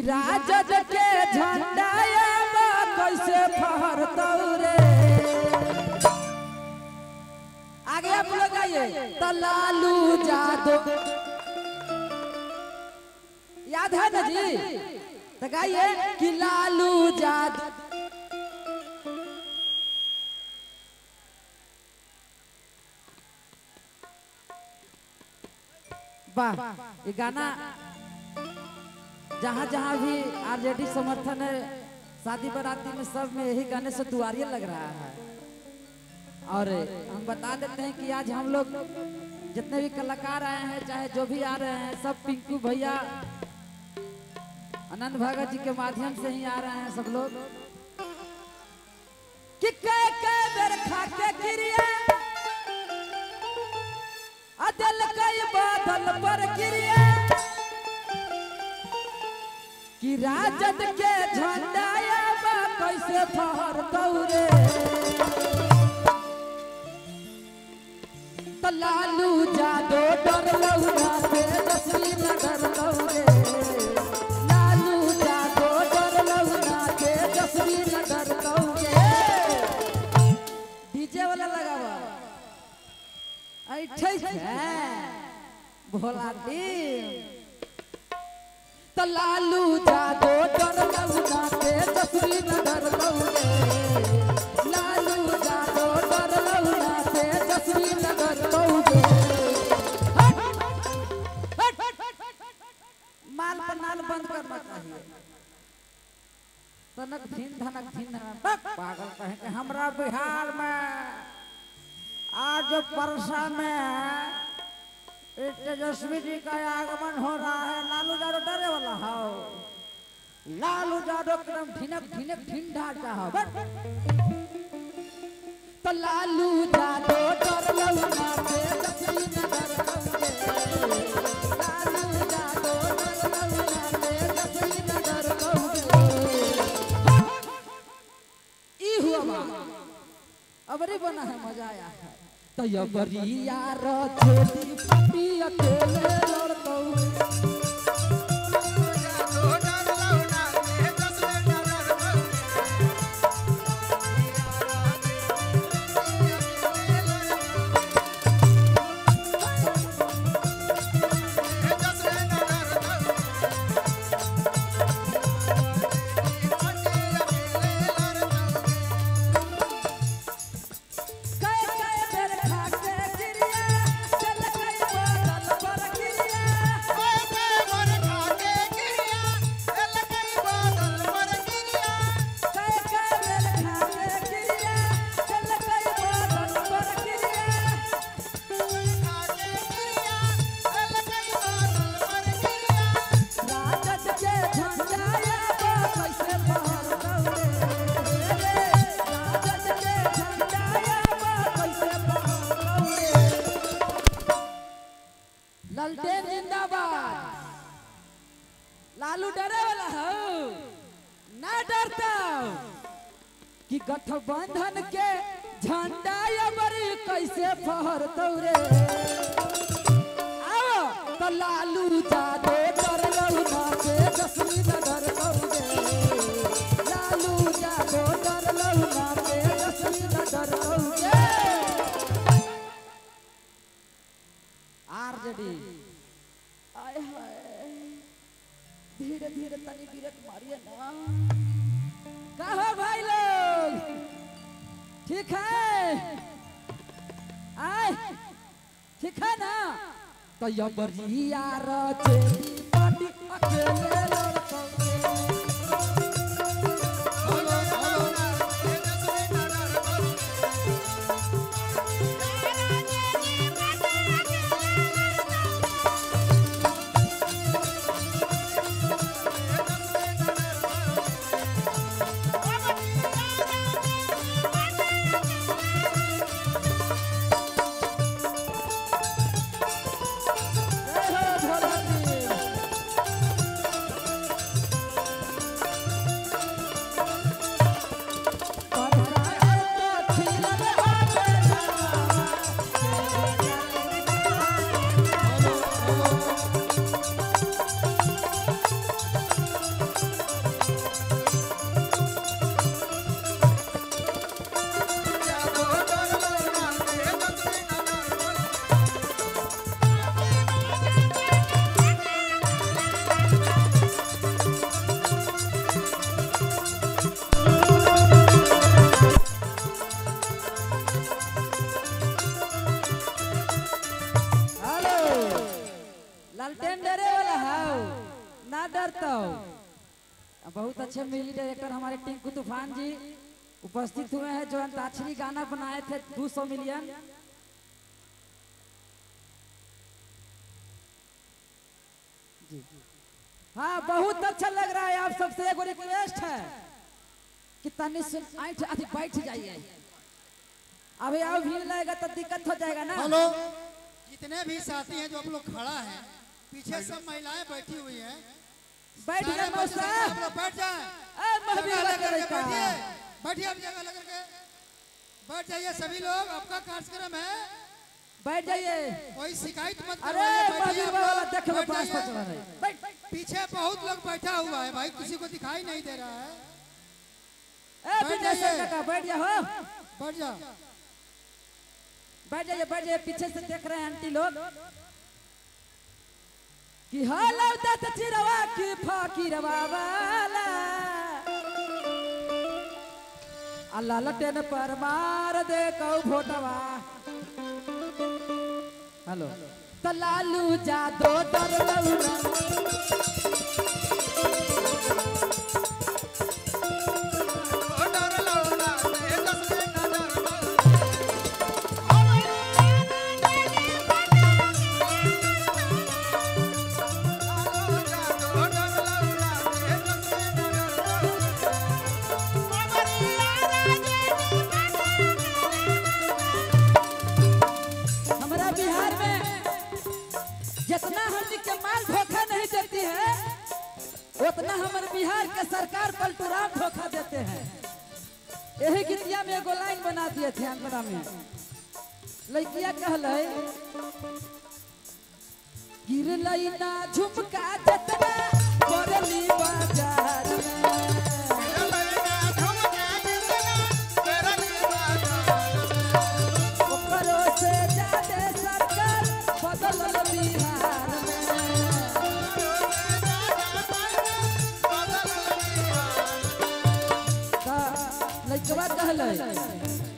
कि राजद के झंडा कैसे फहरतौ रे। आगे आप लोग आइए। तो लालू यादव याद है ना जी, तो गाइए कि लालू यादव। वाह, ये गाना जहाँ जहाँ भी आरजेडी समर्थन है, शादी बाराती में सब में यही गाने से दुआरिया लग रहा है। और हम बता देते हैं कि आज हम लोग जितने भी कलाकार आए हैं, चाहे जो भी आ रहे हैं, सब पिंकू भैया आनंद भगत जी के माध्यम से ही आ रहे हैं सब लोग। कि के बेर खाके क्रिया अदल कई बादल पर क्रिया कि राजद के झंडा कैसे फहरतौ रे। तो लालू यादव डरलौ ना तेजस्वी न डरलौ रे। लालू यादव डरलौ ना तेजस्वी न डरलौ रे। डीजे वाला लगावा ऐठे है भोला दी। तो लालू यादव डरलौ ना तेजस्वी न डरलौ रे। लालू यादव डरलौ ना तेजस्वी न डरलौ रे। माल पर नाल बंद करना चाहिए। तनक धीन धनक धीन पागल कहे कि हमरा बिहार में आज परसा में तेजस्वी जी का आगमन हो रहा है। लालू यादव डरे वाला हो। लालू यादव एकदम ढिनक ढिनक ढिंढा चाहो। तो लालू यादव डरलौ ना तेजस्वी न डरलौ रे। लालू यादव डरलौ ना तेजस्वी न डरलौ रे। ई हुआ अबरी बना है, मजा आया है। तो अबरी यार छोटी पपी अकेले लड़तौ। ललटेन जिंदाबाद। लालू डरे वाला हो ना डरता कि गठबंधन के झंडा अबरी कैसे फहरतौ रे। आओ तो लालू यादव डरलौ ना तेजस्वी न डरलौ रे। लालू यादव डरलौ ना तेजस्वी न डरलौ रे। आरजेडी आय हाय धीरे धीरे तनी ब्रेक मारिए ना। कहो भाई लोग ठीक है, आए ठीक है ना। तो अबरी यार जेडी पार्टी अकेले लड़तौ रे। तूफान जी उपस्थित हुए हैं, जो अंताक्षरी गाना बनाए थे 200 मिलियन। जी हाँ, बहुत अच्छा लग रहा है। आप सबसे एक रिक्वेस्ट है कि तनी से बैठ जाइए, अभी आओ भीड़ लगेगा तो दिक्कत हो जाएगा ना। हेलो, जितने भी साथी हैं जो आप लोग खड़ा हैं, पीछे सब महिलाएं बैठी हुई हैं, बैठ जाए मौसा, आप लोग बैठ जाएं, जगह लेकर के बैठिए, बैठिए आप जगह लेकर के बैठ जाइए सभी लोग, आपका कार्यक्रम है, बैठ जाइए, कोई शिकायत मत अरे पीछे बहुत लोग बैठा हुआ है भाई, किसी को दिखाई नहीं दे रहा है। बैठ जाइए, बैठ जाओ, बैठ जाओ, बैठ जाइए, बैठ जाइए। पीछे से देख रहे हैं आंटी लोग कि हाल चिरवा की फकीरवा वाला अल्लाह लटेन पर मार दे कौ भोटवा। हेलो तो लालू जादो डर लौरा उतना हमारे बिहार के सरकार पलटूराम धोखा देते हैं। यही गीतिया में एगो लाइन बना दिए थे अंतरा में, लड़किया कहले गिरलई ना झुमका जतना बरली बाजार में, ओकरो से जादे सरकार बदलल बिहार में। लड़कवा कहले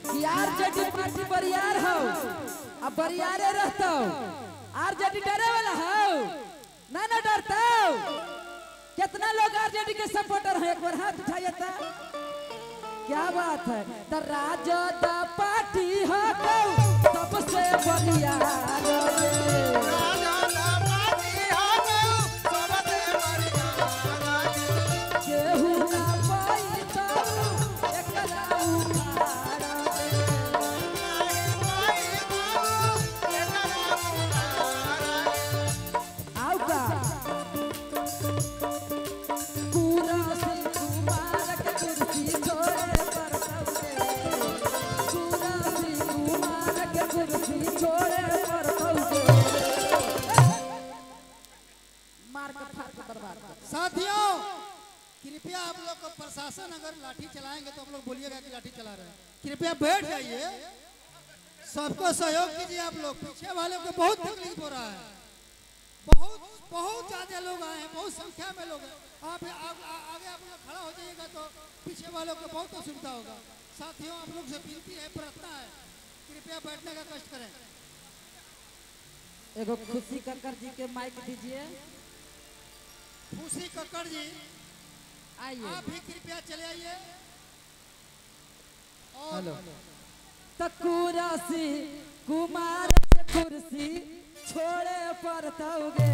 कि आरजेडी पार्टी बरियार हो, अब बरियारे रहता हो, आरजेडी डरे वाला हो ना, ना डरता हो। कितना लोग आरजेडी के सपोर्टर हैं, एक बार हाथ उठाइए तो। क्या बात है, तो राजद पार्टी हो सबसे बरियार, केहू ना पाई साथियों, कृपया आप लोग को प्रशासन अगर लाठी चलाएंगे तो आप लोग बोलिएगा कि लाठी चला रहे हैं। कृपया बैठ जाइए, सबको सहयोग कीजिए। आप लोग पीछे वालों को बहुत तकलीफ हो रहा है, बहुत ज्यादा लोग आए हैं, बहुत संख्या में लोग हैं। आप आगे आप लोग खड़ा हो जाइएगा तो पीछे वालों को बहुत असुविधा होगा। साथियों, आप लोग से विनती है, प्रार्थना है, कृपया बैठने का कष्ट करें। एगो खुशी कक्कर जी के माइक दीजिए। खुशी कक्कर जी आइए, आप भी कृपया चले आइए। हेलो, तकुरासी कुमार कुर्सी छोड़े पड़तोगे।